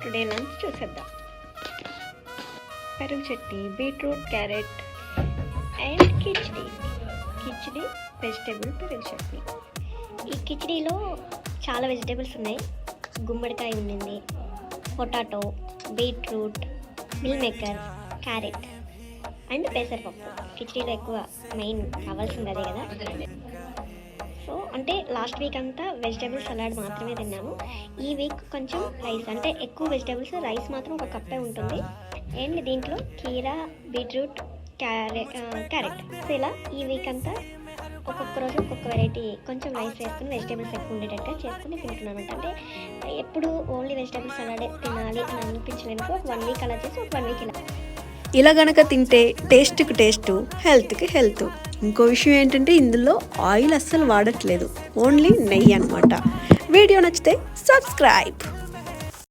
Today lunch చూసేద్దాం. పెరుగు chutney, beetroot, carrot and khichdi vegetable పెరుగు చట్నీ. ఈ కిచిడీలో చాలా వెజిటేబుల్స్ ఉన్నాయి. గుమ్మడికాయ ఉండింది, potato, beetroot, meal maker, carrot and పెసరపప్పు. కిచిడీలో ఎక్కువ మెయిన్ కావాల్సింది అదే కదా. సో అంటే లాస్ట్ వీక్ అంతా వెజిటేబుల్ సలాడ్ మాత్రమే తిన్నాము. ఈ వీక్ కొంచెం రైస్, అంటే ఎక్కువ వెజిటేబుల్స్, రైస్ మాత్రం ఒక కప్పే ఉంటుంది. అండ్ దీంట్లో కీరా, బీట్రూట్, క్యారెట్. సో ఇలా ఈ వీక్ అంతా ఒక్కొక్క రోజు ఒక్కొక్క వెరైటీ కొంచెం రైస్ వేసుకుని వెజిటేబుల్స్ ఎక్కువ ఉండేటట్టుగా చేసుకుని తింటున్నాను. అంటే ఎప్పుడు ఓన్లీ వెజిటేబుల్ సలాడే తినాలి అని అనిపించలేదు. ఒక 1 వీక్ అలా చేసి ఒక 1 వీక్ ఇలా గనక తింటే టేస్ట్కి టేస్ట్, హెల్త్కి హెల్త్. ఇంకో విషయం ఏంటంటే ఇందులో ఆయిల్ అస్సలు వాడట్లేదు, ఓన్లీ నెయ్యి అన్నమాట. వీడియో నచ్చితే సబ్స్క్రైబ్.